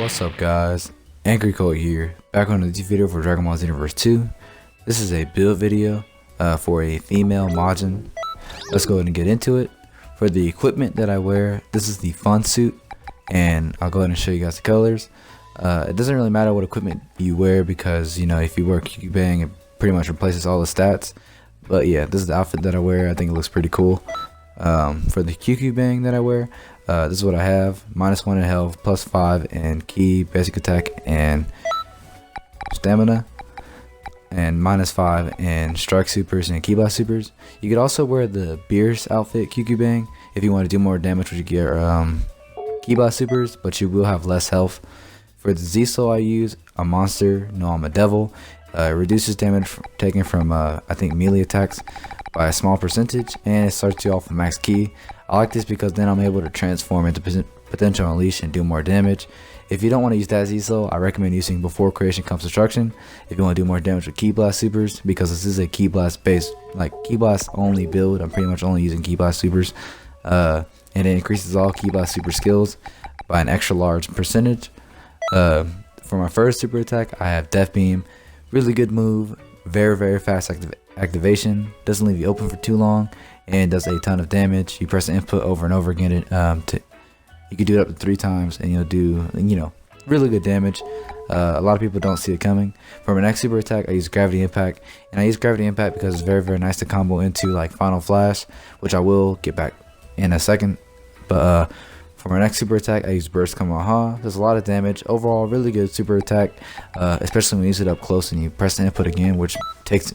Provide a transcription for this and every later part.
What's up guys, AngryColt here, back on the video for Dragon Ball Xenoverse 2. This is a build video for a female Majin. Let's go ahead and get into it. For the equipment that I wear, this is the fun suit, and I'll go ahead and show you guys the colors. It doesn't really matter what equipment you wear because, you know, if you wear QQ Bang, it pretty much replaces all the stats. But yeah, this is the outfit that I wear. I think it looks pretty cool. For the QQ Bang that I wear, this is what I have: -1 in health, +5 in ki, basic attack, and stamina, and -5 in strike supers and ki blast supers. You could also wear the Beerus outfit QQ Bang if you want to do more damage with your ki blast supers, but you will have less health. For the Z Soul I use a monster, no, I'm a devil. It reduces damage taken from I think melee attacks by a small percentage, and it starts you off with max ki. I like this because then I'm able to transform into potential unleash and do more damage. If you don't want to use that Z Soul, I recommend using before creation comes destruction if you want to do more damage with ki blast supers, because this is a ki blast based, like ki blast only build. I'm pretty much only using ki blast supers, and it increases all ki blast super skills by an extra large percentage. For my first super attack, I have Death Beam. Really good move, very fast activation, doesn't leave you open for too long, and does a ton of damage. You press the input over and over again. You can do it up to 3 times, and you'll do, you know, really good damage. A lot of people don't see it coming. For my next super attack, I use Gravity Impact, and I use Gravity Impact because it's very nice to combo into like Final Flash, which I will get back in a second. But for my next super attack, I use Burst Kamehameha. Does a lot of damage. Overall, really good super attack, especially when you use it up close and you press the input again, which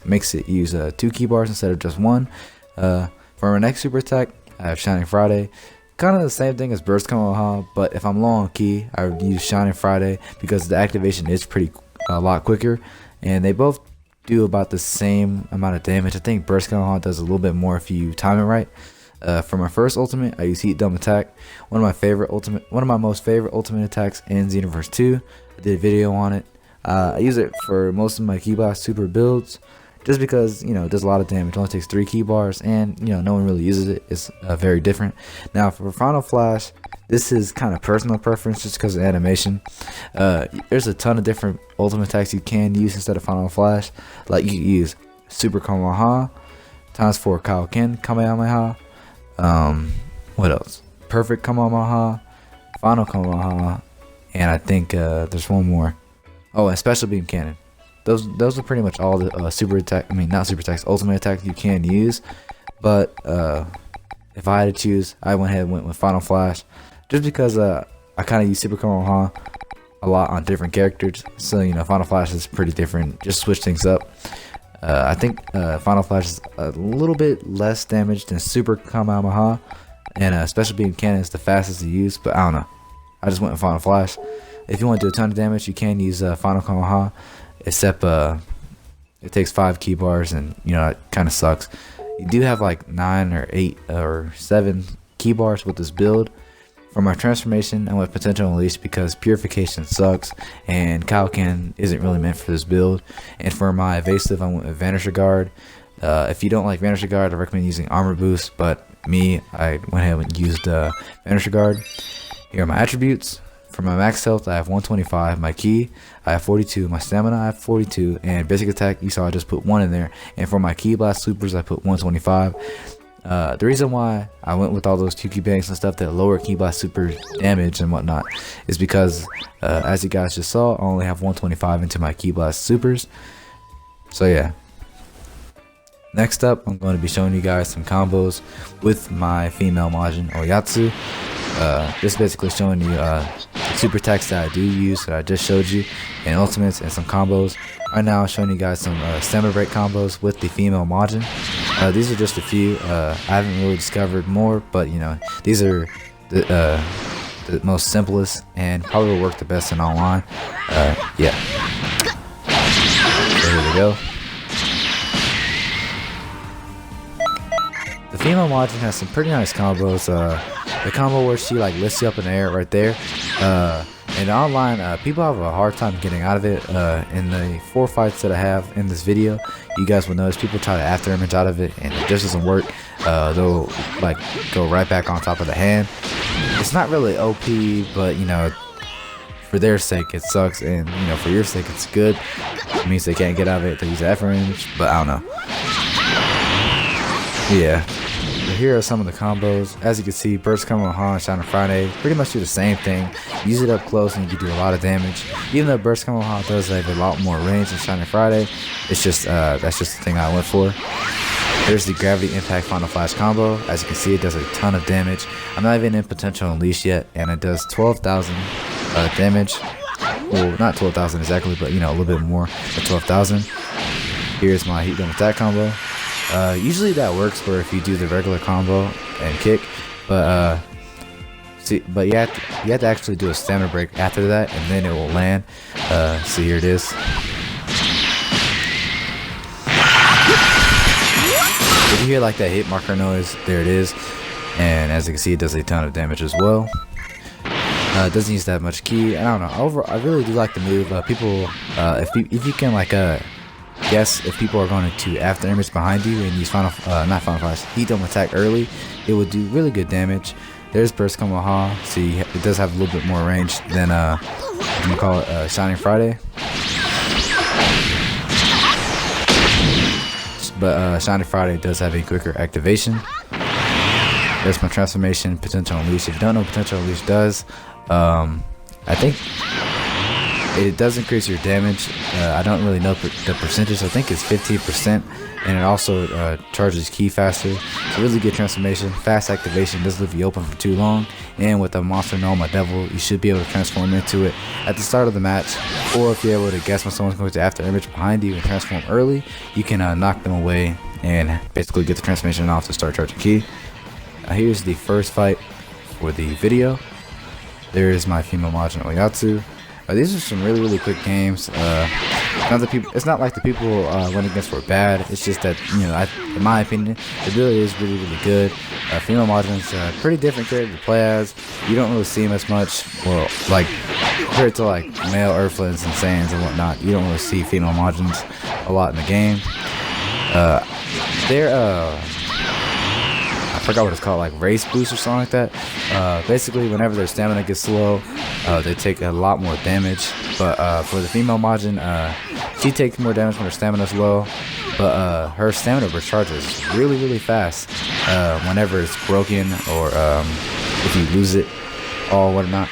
makes it use 2 ki bars instead of just 1. For my next super attack, I have Shining Friday. Kind of the same thing as Burst Kamehameha, but if I'm low on ki, I would use Shining Friday because the activation is a lot quicker, and they both do about the same amount of damage. I think Burst Kamehameha does a little bit more if you time it right. For my first ultimate, I use Heat Dome Attack. One of my most favorite ultimate attacks in Xenoverse 2. I did a video on it. I use it for most of my ki blast super builds, just because, you know, it does a lot of damage. It only takes 3 ki bars, and you know, no one really uses it. It's very different. Now for Final Flash, this is kind of personal preference just because of animation. There's a ton of different ultimate attacks you can use instead of Final Flash. Like you can use Super Kamehameha, ×4 Kaioken Kamehameha. What else? Perfect Kamehameha, Final Kamehameha, and I think there's one more. Oh, and Special Beam Cannon. Those are pretty much all the super attack. I mean, not super attacks, ultimate attacks you can use. But if I had to choose, I went ahead and went with Final Flash, just because I kind of use Super Kamehameha a lot on different characters. So you know, Final Flash is pretty different. Just switch things up. I think Final Flash is a little bit less damage than Super Kamehameha, and Special Beam Cannon is the fastest to use, but I don't know. I just went with Final Flash. If you want to do a ton of damage, you can use Final Kamehameha, except it takes 5 ki bars, and you know, it kind of sucks. You do have like 9 or 8 or 7 ki bars with this build. For my transformation, I went Potential Unleash because Purification sucks, and Kaioken isn't really meant for this build. And for my evasive, I went with Vanisher Guard. If you don't like Vanisher Guard, I recommend using Armor Boost, but me, I went ahead and used Vanisher Guard. Here are my attributes. For my max health, I have 125. My ki, I have 42. My stamina, I have 42. And basic attack, you saw I just put 1 in there. And for my ki blast supers, I put 125. The reason why I went with all those QQ bangs and stuff that lower ki blast super damage and whatnot is because, as you guys just saw, I only have 125 into my ki blast supers. So yeah. Next up, I'm going to be showing you guys some combos with my female Majin Oyatsu. This is basically showing you super attacks that I do use that I just showed you, and ultimates and some combos. Right now I'm showing you guys some stamina break combos with the female Majin. These are just a few. I haven't really discovered more, but you know, these are the most simplest and probably will work the best in online. Yeah. So here we go. The female Majin has some pretty nice combos. The combo where she like lifts you up in the air right there. And online, people have a hard time getting out of it. In the 4 fights that I have in this video, you guys will notice people try to after image out of it, and it just doesn't work. They'll like go right back on top of the hand. It's not really OP, but you know, for their sake it sucks, and you know, for your sake it's good. It means they can't get out of it to use the F range, but I don't know. Yeah. But here are some of the combos. As you can see, Burst Kamehameha and Shining Friday pretty much do the same thing. Use it up close and you can do a lot of damage. Even though Burst Kamehameha does have a lot more range than Shining Friday, it's just that's just the thing I went for. There's the Gravity Impact Final Flash combo. As you can see, it does a ton of damage. I'm not even in Potential Unleashed yet, and it does 12,000 damage. Well, not 12,000 exactly, but you know, a little bit more than 12,000. Here's my Heat Dome Attack combo. Usually that works for if you do the regular combo and kick, but you have to actually do a stamina break after that, and then it will land. So here it is. If you hear like that hit marker noise, there it is. And as you can see, it does a ton of damage as well. It doesn't use that much ki. I don't know. I really do like the move. People, if you can like guess if people are going to after image behind you and use not Final Flash, Heat Dome Attack early, it would do really good damage. There's Burst Kamehameha. See, it does have a little bit more range than I'm gonna call it Shining Friday. But Shining Friday does have a quicker activation. There's my transformation, Potential Unleash. If you don't know what Potential Unleash does, I think it does increase your damage. I don't really know the percentage. I think it's 15%, and it also charges ki faster. It's a really good transformation. Fast activation, doesn't leave you open for too long. And with a monster gnome, a devil, you should be able to transform into it at the start of the match. Or if you're able to guess when someone's going to after image behind you and transform early, you can knock them away and basically get the transformation off to start charging ki. Here's the first fight for the video. There is my female Majin Oyatsu. These are some really quick games. It's not like the people went against were bad. It's just that, you know, in my opinion, the ability is really good. Female Majin's a pretty different character to play as. You don't really see him as much. Well, like compared to like male Earthlings and Saiyans and whatnot, you don't really see female Majins a lot in the game. I forgot what it's called, like race boost or something like that. Basically, whenever their stamina gets low, they take a lot more damage. But for the female Majin, she takes more damage when her stamina is low, but her stamina recharges really fast whenever it's broken, or if you lose it or whatnot.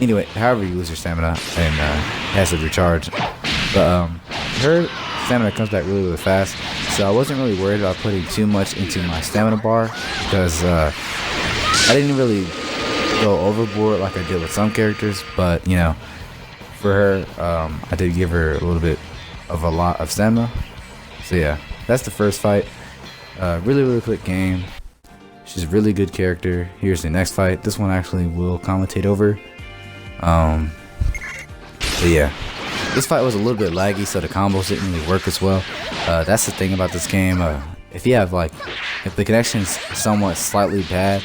Anyway, however you lose your stamina, and it has to recharge. But her stamina comes back really fast. So I wasn't really worried about putting too much into my stamina bar, because I didn't really go overboard like I did with some characters. But you know, for her, I did give her a little bit of a lot of stamina. So yeah, that's the first fight. Really quick game. She's a really good character. Here's the next fight. This one actually will commentate over. But yeah, this fight was a little bit laggy, so the combos didn't really work as well. That's the thing about this game. If the connection's somewhat slightly bad,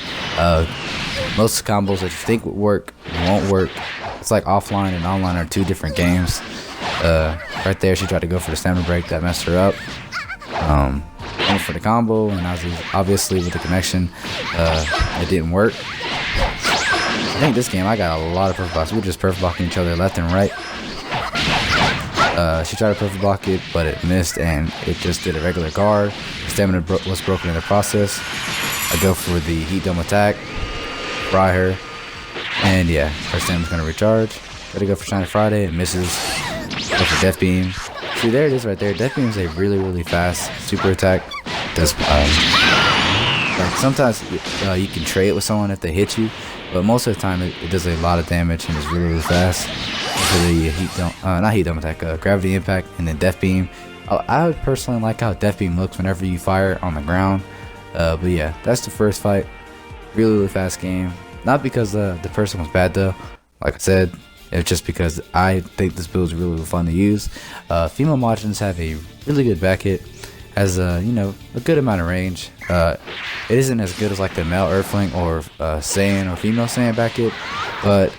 most combos that you think would work won't work. It's like offline and online are two different games. Right there, she tried to go for the stamina break, that messed her up. Went for the combo, and obviously with the connection, it didn't work. I think this game I got a lot of perfect blocks. We were just perfect blocking each other left and right. She tried to perfect block it, but it missed, and it just did a regular guard. Stamina was broken in the process. I go for the Heat Dome Attack, fry her, and yeah, her stamina's gonna recharge. Try to go for Shining Friday, it misses. Go for Death Beam. See, there it is right there. Death Beam is a really fast super attack. Does like sometimes you can trade with someone if they hit you, but most of the time it does a lot of damage and is really fast. For the not Heat Dome Attack, Gravity Impact, and then Death Beam. I would personally like how Death Beam looks whenever you fire it on the ground. But yeah, that's the first fight. Really fast game. Not because the person was bad though. Like I said, it's just because I think this build is really fun to use. Female Majins have a really good back hit. Has a good amount of range. It isn't as good as like the male Earthling or Saiyan or female Saiyan back hit, but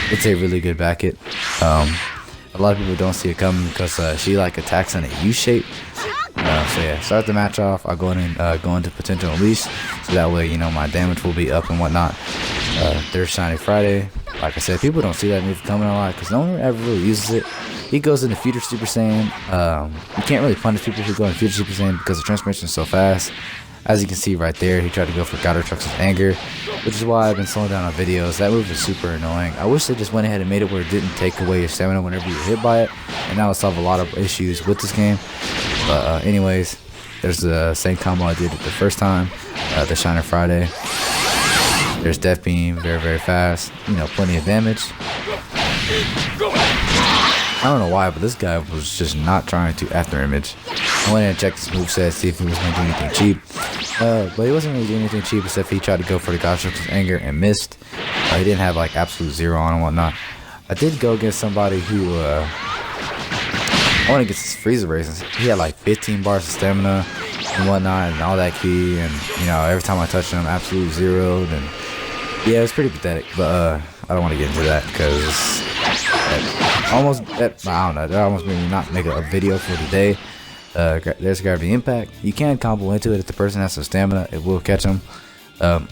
it's a really good back hit. A lot of people don't see it coming because she like attacks in a U shape. So yeah, start the match off. I'll go in and go into Potential Unleash, so that way my damage will be up and whatnot. There's Shining Friday. like I said, people don't see that move coming a lot because no one ever really uses it. He goes into Future Super Saiyan. You can't really punish people who go into Future Super Saiyan because the transformation is so fast. As you can see right there, he tried to go for Trucks' anger, which is why I've been slowing down on videos. That move is super annoying. I wish they just went ahead and made it where it didn't take away your stamina whenever you're hit by it, and that would solve a lot of issues with this game. But anyways, there's the same combo I did it the first time, the Shiner Friday. There's Death Beam, very, very fast. You know, plenty of damage. I don't know why, but this guy was just not trying to after image. I went in and checked his moveset, see if he was going to do anything cheap. But he wasn't really doing anything cheap except he tried to go for the Godstruc's anger and missed. He didn't have like absolute zero on and whatnot. I did go against somebody who I went against his Frieza races. He had like 15 bars of stamina and whatnot and all that key, and you know, every time I touched him, absolute zeroed, and yeah, it was pretty pathetic. But I don't want to get into that because I don't know, that almost made me not make a video for today. There's Gravity Impact. You can combo into it if the person has some stamina. It will catch them.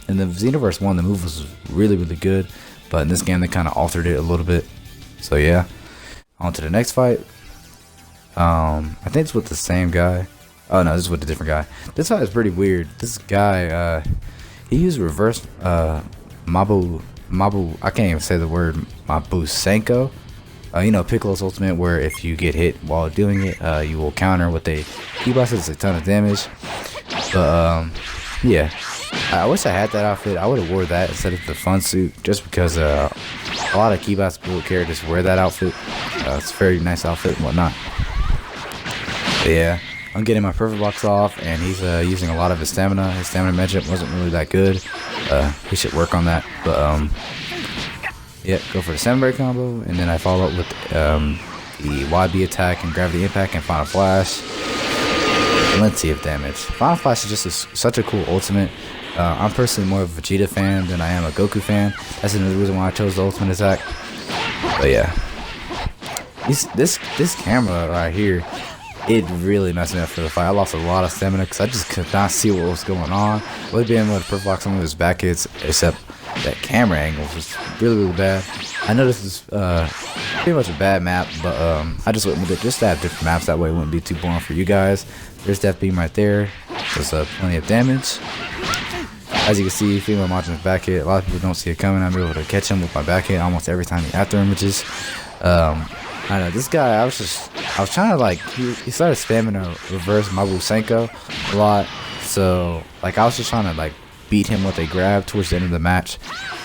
In the Xenoverse 1, the move was really, really good, but in this game they kind of altered it a little bit. So yeah, on to the next fight. I think it's with the same guy. Oh no, this is with a different guy. This fight is pretty weird. This guy, he used reverse Mabu. I can't even say the word Mabu Senko. You know, Piccolo's ultimate, where if you get hit while doing it, you will counter with a key blast. It's a ton of damage. But yeah, I wish I had that outfit. I would have wore that instead of the fun suit, just because a lot of key blast build characters wear that outfit. It's a very nice outfit and whatnot. But yeah, I'm getting my perfect box off, and he's using a lot of his stamina. His stamina matchup wasn't really that good. He should work on that. But yeah, go for the Samurai combo, and then I follow up with the YB attack and Gravity Impact and Final Flash. Plenty of damage. Final Flash is just such a cool ultimate. I'm personally more of a Vegeta fan than I am a Goku fan. That's another reason why I chose the ultimate attack. But yeah, this camera right here, it really messed me up for the fight. I lost a lot of stamina because I just could not see what was going on. Would be able to perfect block some of his back hits, except that camera angle was really, really bad. I know this is pretty much a bad map, but I just went with it just to have different maps. That way it wouldn't be too boring for you guys. There's Death Beam right there. Does plenty of damage. As you can see, female Majin's back hit. A lot of people don't see it coming. I'm able to catch him with my back hit almost every time he after images. I know this guy. I was trying to like he started spamming a reverse Mabu Senko a lot. So like I was just trying to like beat him with a grab towards the end of the match.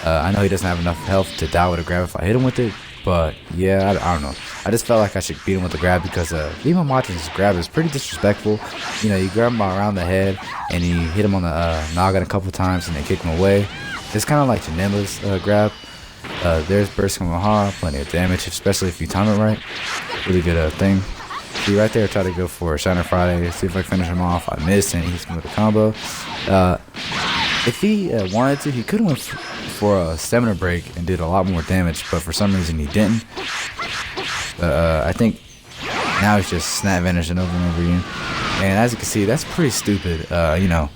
I know he doesn't have enough health to die with a grab if I hit him with it, but yeah, I don't know. I just felt like I should beat him with a grab because Lima Majin's grab is pretty disrespectful. You know, you grab him around the head and you hit him on the noggin a couple times and then kick him away. It's kind of like Janela's grab. There's Burst Kamehameha, plenty of damage, especially if you time it right. Really good thing. See right there, try to go for Shiner Friday, see if I can finish him off. I missed and he hits me with a combo. If he wanted to, he could have went for a stamina break and did a lot more damage, but for some reason he didn't. I think now he's just snap vanishing over and over again. And as you can see, that's pretty stupid. You know,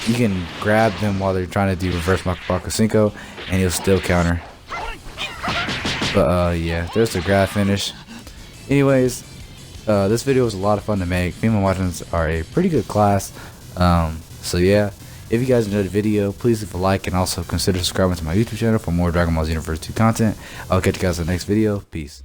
you can grab them while they're trying to do reverse Makabaku Cinco, and he'll still counter. But yeah, there's the grab finish. Anyways, this video was a lot of fun to make. Female Majins are a pretty good class. So yeah, if you guys enjoyed the video, please leave a like and also consider subscribing to my YouTube channel for more Dragon Ball Xenoverse 2 content. I'll catch you guys in the next video. Peace.